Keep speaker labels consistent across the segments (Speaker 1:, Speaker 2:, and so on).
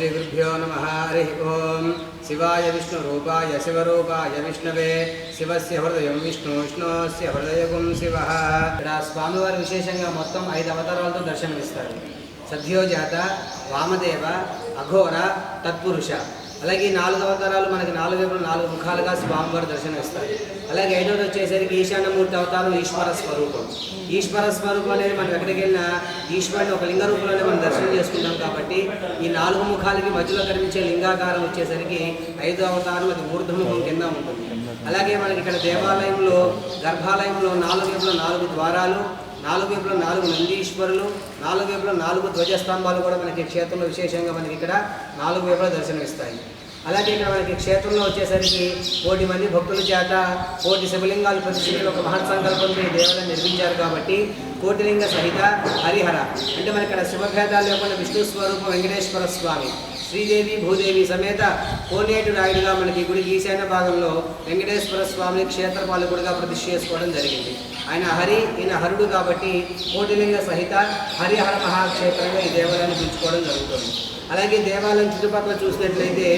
Speaker 1: श्रीगुरुभ्यो नमः। हरि ओम। शिवाय विष्णुरूपाय शिवरूपाय विष्णवे शिवस्य हृदयं विष्णु विष्णोस्य हृदयगुं शिवः। स्वामिवार विशेषंगा మొత్తం 5 అవతారాలతో దర్శనమిస్తారు. సద్యోజాత, వామదేవ, అఘోర, తత్పురుష. అలాగే 4 అవతారాలు మనకి 4 వైపులు 4 ముఖాలుగా స్వామివారు దర్శనమిస్తారు. అలాగే 5వది వచ్చేసరికి ఈశాన్యమూర్తి అవతారం ఈశ్వర స్వరూపం. ఈశ్వర స్వరూపం అనేది మనం ఎక్కడికి వెళ్ళినా ఈశ్వరుని ఒక లింగ రూపంలోనే మనం దర్శనం చేసుకుంటాం. కాబట్టి ఈ 4 ముఖాలకి మధ్యలో కనిపించే లింగాకారం వచ్చేసరికి 5వ అవతారం అది ఊర్ధ్వముఖం కింద ఉంటుంది. అలాగే మనకి ఇక్కడ దేవాలయంలో గర్భాలయంలో 4 వైపులో 4 ద్వారాలు, 4 వైపులో 4 నందీశ్వరులు, 4 వైపులో 4 ధ్వజస్తంభాలు కూడా మనకి క్షేత్రంలో విశేషంగా మనకి ఇక్కడ 4 వైపులో దర్శనమిస్తాయి. అలాగే ఇక్కడ మనకి క్షేత్రంలో వచ్చేసరికి 1,000 మంది భక్తుల చేత 1,000 శివలింగాలు ప్రతిష్ఠించిన ఒక మహత్ సంకల్పంతో ఈ దేవాలయం నిర్మించారు. కాబట్టి కోటిలింగ సహిత హరిహర అంటే మనకి ఇక్కడ శివభేదాలు లేకుండా విష్ణు స్వరూపం వెంకటేశ్వర స్వామి, శ్రీదేవి భూదేవి సమేత కోనేటి రాయుడుగా మనకి గుడికి ఈశాన్య భాగంలో వెంకటేశ్వర స్వామిని క్షేత్రపాలకుడిగా ప్రతిష్ఠ చేసుకోవడం జరిగింది. ఆయన హరి, ఈయన హరుడు కాబట్టి కోటిలింగ సహిత హరిహర మహాక్షేత్రంగా ఈ దేవాలయాన్ని పిలుచుకోవడం జరుగుతుంది. అలాగే దేవాలయం చుట్టుపక్కల చూసినట్లయితే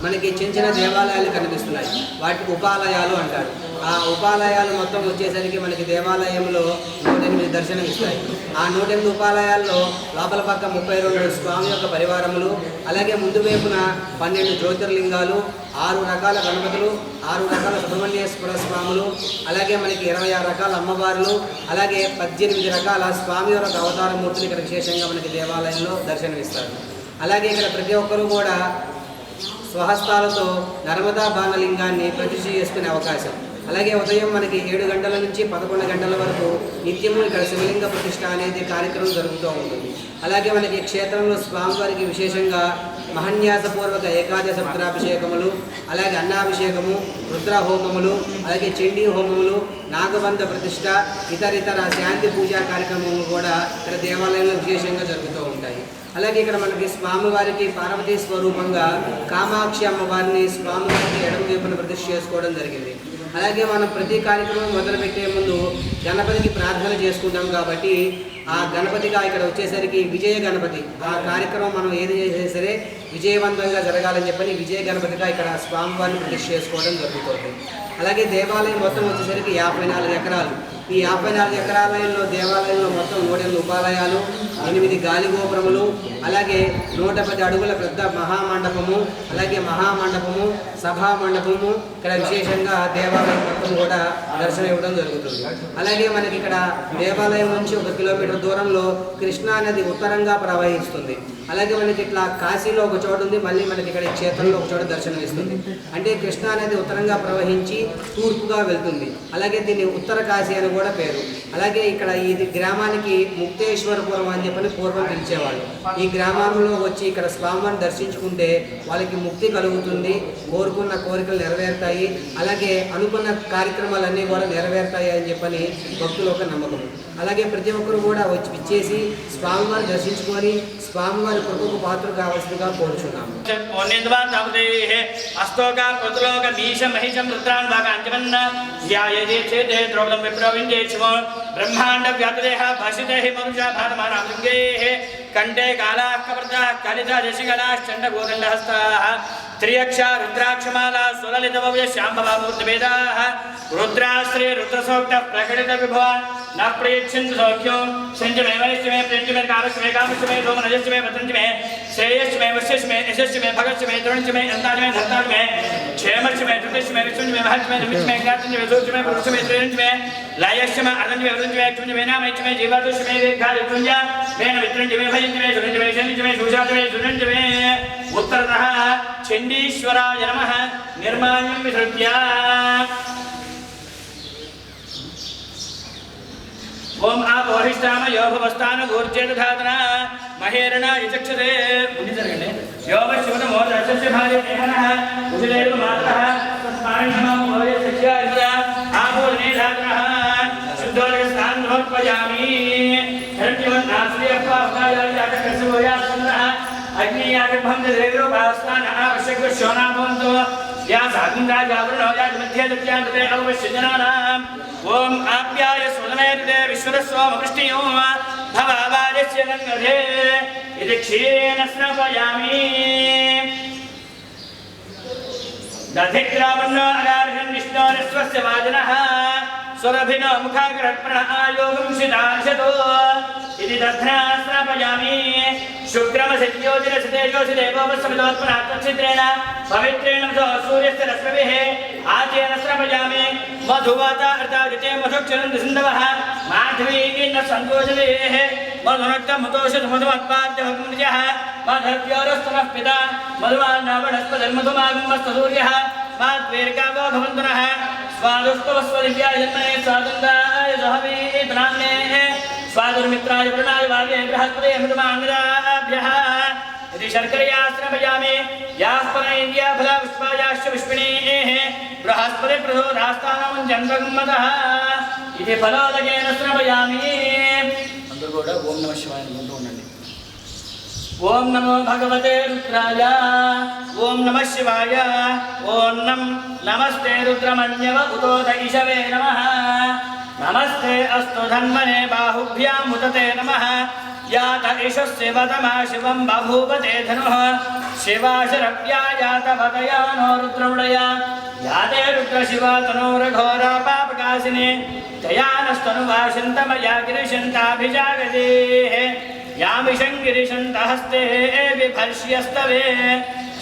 Speaker 1: మనకి చిన్న చిన్న దేవాలయాలు కనిపిస్తున్నాయి. వాటికి ఉపాలయాలు అంటారు. ఆ ఉపాలయాలు మొత్తం వచ్చేసరికి మనకి దేవాలయంలో 108 దర్శనం ఇస్తాయి. ఆ 108 ఉపాలయాల్లో లోపల పక్క 32 స్వామి యొక్క పరివారములు, అలాగే ముందు వైపున 12 జ్యోతిర్లింగాలు, 6 రకాల గణపతులు, 6 రకాల సుబ్రహ్మణ్యేశ్వర స్వాములు, అలాగే మనకి 26 రకాల అమ్మవారులు, అలాగే 18 రకాల స్వామి యొక్క అవతార మూర్తులు ఇక్కడ విశేషంగా మనకి దేవాలయంలో దర్శనమిస్తారు. అలాగే ఇక్కడ ప్రతి ఒక్కరూ కూడా స్వహస్తాలతో నర్మదా బాణలింగాన్ని ప్రతిష్ఠ చేసుకునే అవకాశం. అలాగే ఉదయం మనకి 7 గంటల నుంచి 11 గంటల వరకు నిత్యము ఇక్కడ శివలింగ ప్రతిష్ఠ అనేది కార్యక్రమం జరుగుతూ ఉంటుంది. అలాగే మనకి క్షేత్రంలో స్వామివారికి విశేషంగా మహన్యాసపూర్వక ఏకాదశ రుద్రాభిషేకములు, అలాగే అన్నాభిషేకము, రుద్రహోమములు, అలాగే చండీ హోమములు, నాగబంధ ప్రతిష్ఠ, ఇతర శాంతి పూజా కార్యక్రమములు కూడా ఇక్కడ దేవాలయంలో విశేషంగా జరుగుతూ ఉంటాయి. అలాగే ఇక్కడ మనకి స్వామివారికి పార్వతీ స్వరూపంగా కామాక్షి అమ్మవారిని స్వామివారికి ఎడమ వైపున ప్రతిష్ఠ చేసుకోవడం జరిగింది. అలాగే మనం ప్రతి కార్యక్రమం మొదలుపెట్టే ముందు గణపతికి ప్రార్థన చేసుకుంటాం. కాబట్టి ఆ గణపతిగా ఇక్కడ వచ్చేసరికి విజయ గణపతి, ఆ కార్యక్రమం మనం ఏది చేసినా సరే విజయవంతంగా జరగాలని చెప్పని విజయ గణపతిగా ఇక్కడ స్వామివారిని ప్రతిష్ఠ చేసుకోవడం జరుగుతుంది. అలాగే దేవాలయం మొత్తం వచ్చేసరికి 54 ఎకరాలు. ఈ 54 ఎకరాలయంలో దేవాలయంలో మొత్తం 108 ఉపాలయాలు, 8 గాలి గోపురములు, అలాగే 110 అడుగుల పెద్ద మహామండపము, అలాగే మహామండపము, సభా మండపము ఇక్కడ విశేషంగా దేవాలయం మొత్తం కూడా దర్శనం ఇవ్వడం జరుగుతుంది. అలాగే మనకి ఇక్కడ దేవాలయం నుంచి 1 కిలోమీటర్ దూరంలో కృష్ణా నది ఉత్తరంగా ప్రవహిస్తుంది. అలాగే మనకి ఇట్లా కాశీలో ఒక చోటు ఉంది, మళ్ళీ మనకి ఇక్కడ క్షేత్రంలో ఒక చోట దర్శనం ఇస్తుంది. అంటే కృష్ణా నది ఉత్తరంగా ప్రవహించి తూర్పుగా వెళ్తుంది. అలాగే దీన్ని ఉత్తర కాశీ అని కూడా పేరు. అలాగే ఇక్కడ ఈ గ్రామానికి ముక్తేశ్వరపురం అని చెప్పని పూర్వం పిలిచేవాళ్ళు. ఈ గ్రామంలో వచ్చి ఇక్కడ స్వామిని దర్శించుకుంటే వాళ్ళకి ముక్తి కలుగుతుంది, కోరుకున్న కోరికలు నెరవేరుతాయి, అలాగే అనుకున్న కార్యక్రమాలన్నీ కూడా నెరవేరుతాయి అని చెప్పని భక్తుల ఒక నమ్మకం. అలాగే ప్రతి ఒక్కరు కూడా వచ్చి ఇచ్చేసి స్వామివారిని దర్శించుకొని స్వామివారి కృపకు పాత్ర కావాల్సిందిగా కోరుచున్నాము.
Speaker 2: ब्रह्मांड व्यापदेह भाषिते मनुष्य भारमानामृंगेः कंठे कालाः कपर्दाः कालिता जशिकलाः चण्डगोदण्डहस्ताः त्र्यक्षा रुद्राक्षमाला सुललितभव्य श्यामभामूर्तिभेदाः रुद्राश्री रुद्रसूक्तः प्रकटितविभवा न प्रेच्छन्तु सौख्यं सञ्जमे वैश्चमे प्रेञ्चमे कामश्चमे कामश्चमे सोमनजश्चमे भद्रञ्चमे श्रेयश्चमे वश्यश्चमे यशश्चमे भगश्चमे तरुणश्चमे अन्ताश्चमे धर्ताश्चमे क्षेमश्चमे धृतश्चमे विष्णुश्चमे महश्चमे नमिश्चमे ज्ञातश्चमे सूक्ष्मे पुरुषश्चमे त्रिणश्चमे लायश्चमे अर्धञ्चमे वृञ्चमे क्षुञ्चमे नामश्चमे जीवादुश्चमे दीर्घादित्युञ्ज वेन वित्रञ्चमे भयञ्चमे सुरञ्चमे शनिश्चमे सुषाचमे सुरञ्चमे उत्तरतः चण्डीश्वराय नमः निर्माल्यं विसृज्य ओम आप वरिष्ठाम योभवस्थान ऊर्जेदधातना महेरणा यचक्षते मुनिजर्गणे योभ शिवनमो दर्शस्य भार्य नेहनः उजिलेव मातरः तस्मान्नमो भवे सख्यार्या आपोदने धातरः शुद्धोदकस्थान् समर्पयामि धर्मवन्नास्ति अप्पावकायाकर्षवोयासनः अग्नियागर्भं देवोपास्तान आवश्यक शोना भवन्तु या सागुन्दाजावरणो यामध्ये दत्यान्ते नवश्यजनानाम् ओम आप्याय स्वनमेते विश्वरस्वमवृष्टियो भवावाजस्य गङ्गधे इति क्षीरेण स्नापयामि दधिग्रामण्य अगार्हन् विष्णोरस्वस्य वाजनः सुरभिनो मुखाग्रप्रण आयोगं शितार्षतो इति दध्ना स्नापयामि शुक्रमसिद्योतिरसितेजोसिदेवोपस्समितोत्पन्नात्तच्छिद्रेण पवित्रेण सूर्यस्य रश्मिभिः आचेन स्नापयामि मधुवाता अर्तादिते मधुक्षरन्ति सिन्धवः माध्वीर्न सन्तोषदेः मधुनक्तमुतोषधमधुमत्पाद्यः मधव्योरस्तनः पिता मधुमान्नावणस्पतिर्मधुमागमस्तु सूर्यः माद्वीर्गावो भवन्तु नः स्वादुष्टवस्वदिव्याय जन्मने स्वादन्ताय सहवीतनाम्ने स्वादुर्मित्राय वरुणाय वाल्ये बृहस्पते मृतमाङ्गदाभ्यः इति शर्करया स्नापयामि याः पनैन्द्या फला पुष्पायाश्च पुष्पिणीः बृहस्पति प्रचोदास्तानं जन्मगम्मतः इति फलोदकेन स्नापयामि अंदर కూడా ఓం నమః శివాయ అనుకుంటూ ఉండండి ओम नमो भगवते रुद्राय ओम नमः शिवाय ओम नमस्ते रुद्रमन्यव उतोत ईशवे नमः नमस्ते अस्तु धन्वने बाहुभ्यां मुदते नमः यात ईशस्य वदमा शिवं बभूवते धनुः शिवाशरव्या यातवतया नो रुद्रमुडया याते रुद्रशिवा तनोरघोरा पापकाशिनी जयानस्तनुवाशन्तमया गिरिशन्ताभिजागदेः यामिशङ्गिरिशन्तहस्ते विभर्ष्यस्तवे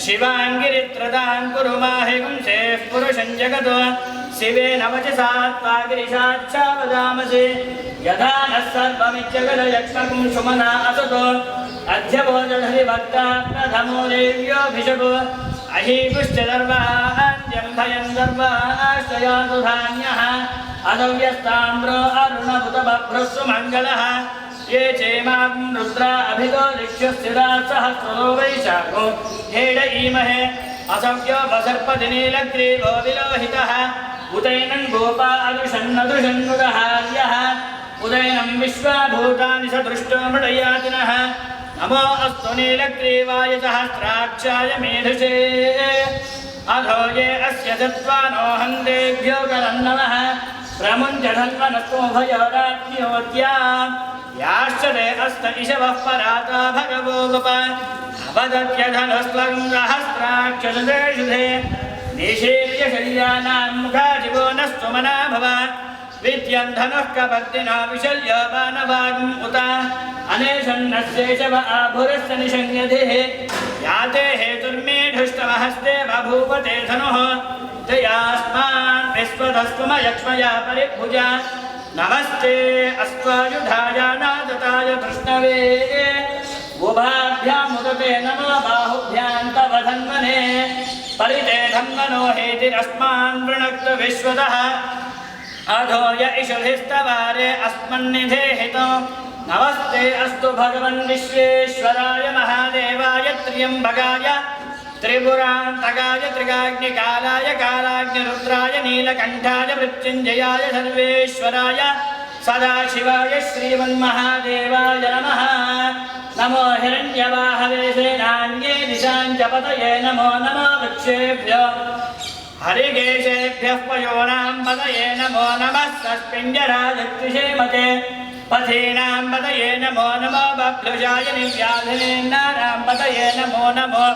Speaker 2: शिवाङ्गिरित्रदान् कुरु माहि गुंसेः पुरुषं जगतो शिवेन वचसा त्वा गिरिशाच्छा वदामसि यथा नः सर्वमिज्जगदयक्ष्मकुं सुमना असतो अध्यवोजधरिभक्ता प्रथमो देव्योऽभिषको अहीपुश्च सर्वान्यं भयं सर्वाश्रयातु धान्यः अदव्यस्ताम्रो अरुणभुतबभ्रस्सु मङ्गलः ये चेमां रुद्रा अभितो दिक्षुस्थिरा सहस्रो वैशाखो हेड ईमहे असव्यो वसर्पति नीलग्रीवो विलोहितः उदैनं गोपा अदृशन्नदृशन्नुदहार्यः उदैनं विश्वाभूतानि सदृष्टो मृडयातिनः नमो अस्तु नीलग्रीवाय सहस्राक्षाय मेधसे अधो ये अस्य दत्त्वानो हन्देभ्यो गरन्नवः प्रमुञ्जधन्वनस्तो भयोराज्ञोत्या याश्चते अस्त इशवः पराता भगवो गोप अवदत्यधनस्त्वं सहस्राक्षसुधे निशील्य शल्यानां मुखाजिवो नस्तु मना भव विद्यं धनुः कपर्दिना विशल्य मानवागम् उत अनेशन्नस्येशव आभुरस्य निशङ्गधिः याते हेतुर्मेढुष्टमहस्ते बभूवते धनुः जयास्मान् विश्वधस्तुमयक्ष्मया परिभुजा नमस्ते अस्त्वायुधाय नादताय कृष्णवे उभाभ्यां मुदते नमो बाहुभ्यां तव धन्वने परिते धन्वनो हेतिरस्मान् वृणक्तु विश्वतः अधो य इषुधिस्तवारे अस्मन्निधेहितो नमस्ते अस्तु भगवन् विश्वेश्वराय महादेवाय त्र्यम्बकाय त्रिपुरान्तकाय त्रिकाग्निकालाय कालाग्निरुद्राय नीलकण्ठाय मृत्युञ्जयाय सर्वेश्वराय सदाशिवाय श्रीमन्महादेवाय नमः नमो हिरण्यवाहवे सेनान्ये दिशाञ्चपतये नमो नमो वृक्षेभ्यो हरिकेशेभ्यः पयोनां पतये नमो नमः सस्पिञ्जराजत्रिषेमते पथीनां पतये नमो नमो बभ्रुषाय निव्याधिनेन्नानां पतये नमो नमो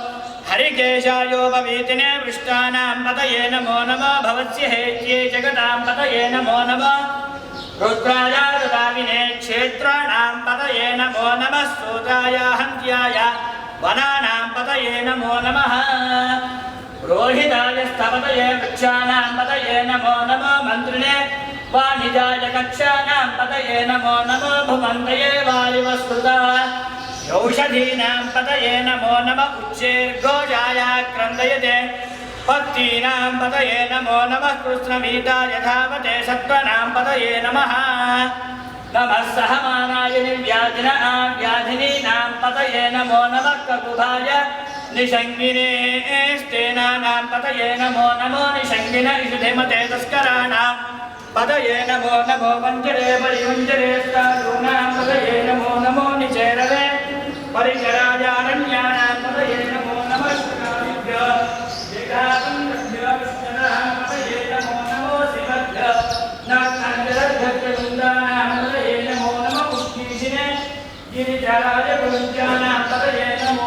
Speaker 2: हरिकेशायोपवीतिने पृष्ठानां पतये नमो नमो भवस्य हेत्ये जगतां पतये नमो नमो रुद्राय ददाविने क्षेत्राणां पतये नमो नमः सूताय हन्त्याय वनानां पतये नमो नमः रोहिताय स्थपतये वृक्षाणां पतये नमो नमो मन्त्रिणे वाणिजाय कक्षाणां पतये नमो नमो भुवन्तये वालिवस्कृता औषधीनां पतये नमो नमः उच्चैर्घोषाय क्रन्दयते पत्तीनां पतये नमो नमः कृष्णमीताय धावते सत्त्वनां पतये नमः नमः सहमानाय निर्व्याधिनीनां पतये नमो नमः ककुभाय निषङ्गिने स्तेनानां पतये नमो नमो निषङ्गिन इषुधिमते तस्कराणां पतये नमो नमो वञ्जरे परिवञ्जरे स्तारूणां पतये नमो नमो निचेरवे परिचराजारण्यानां पतये नमो नमः शुकादिभ्यो जगातुभ्यो विष्णुनां पतये नमो नमो शिवभ्यो नागनागरभ्यो पतये नमो नमः पुष्कीशिने गिरिजराज पुरुषाणां Thank you.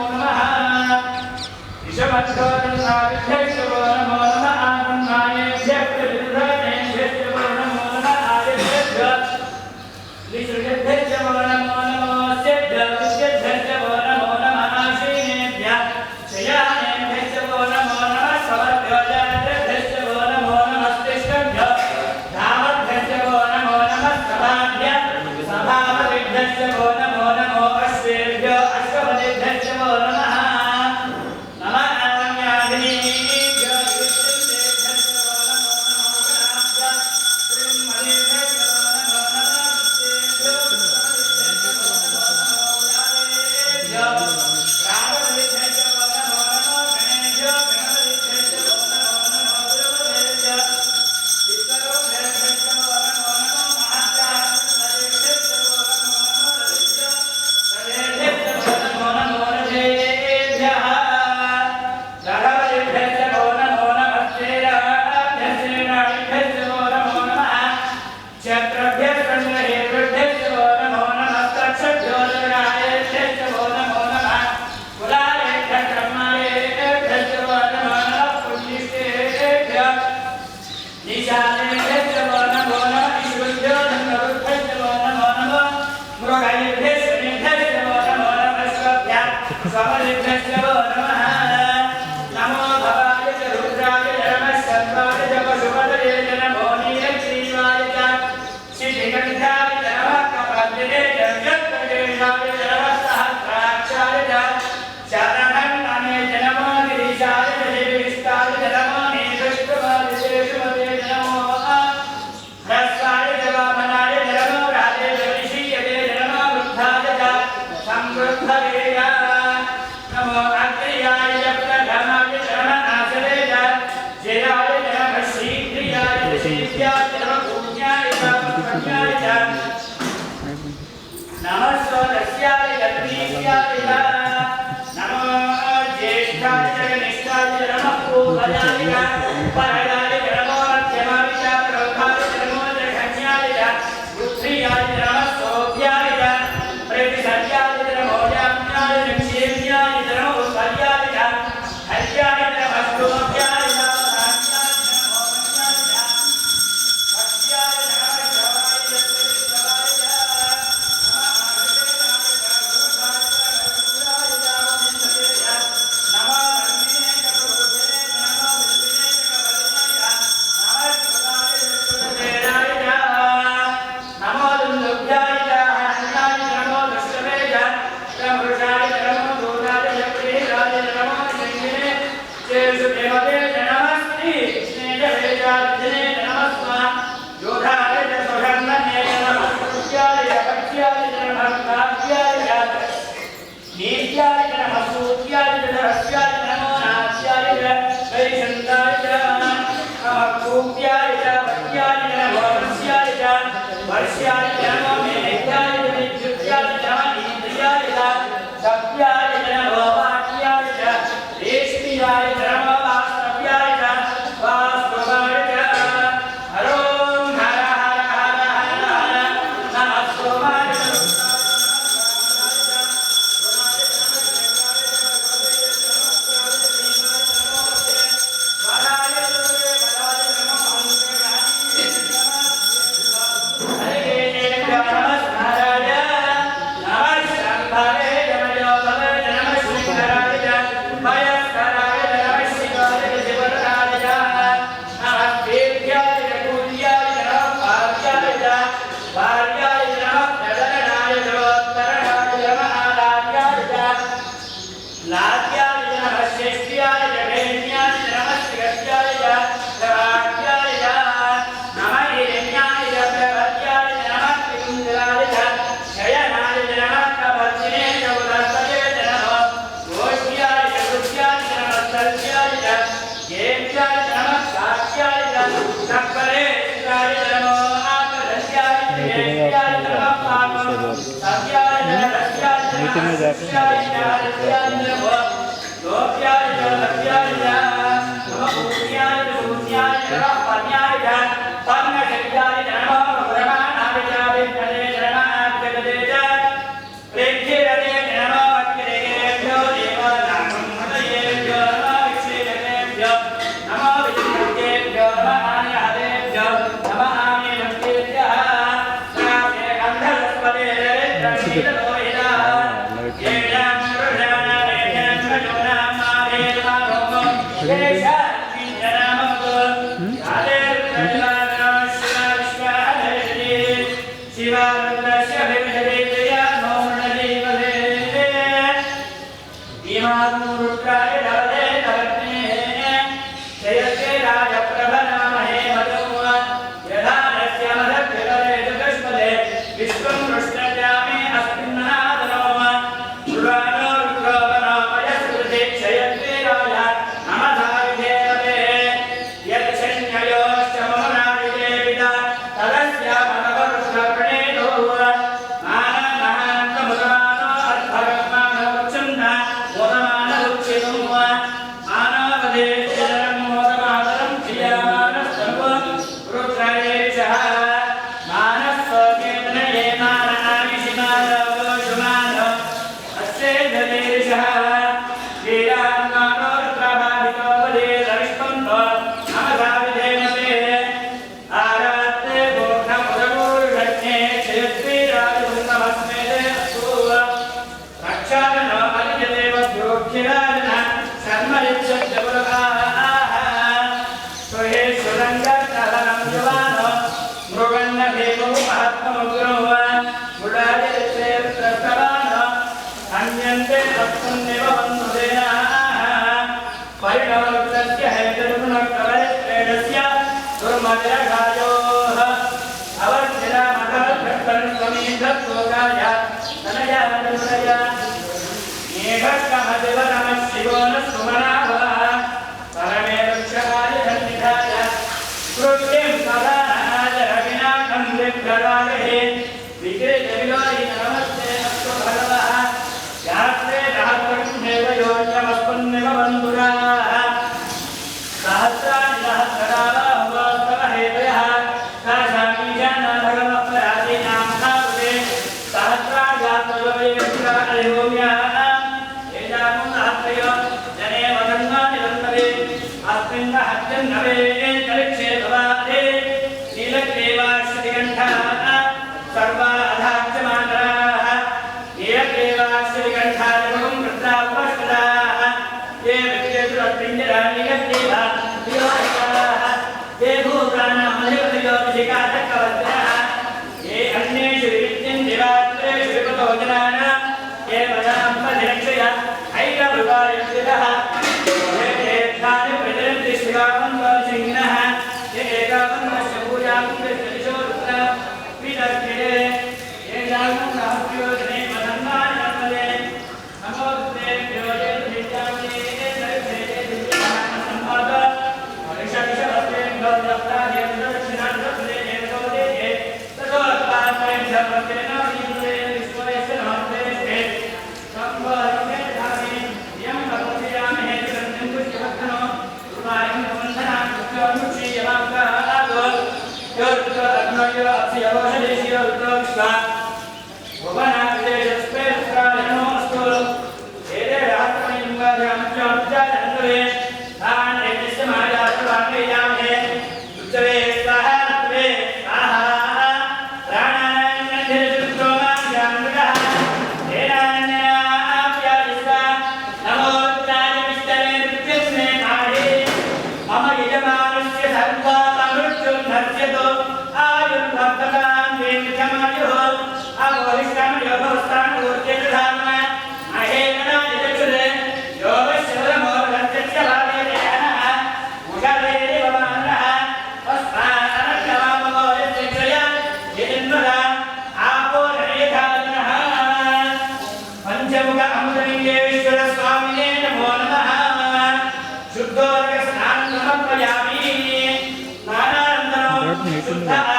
Speaker 3: Ini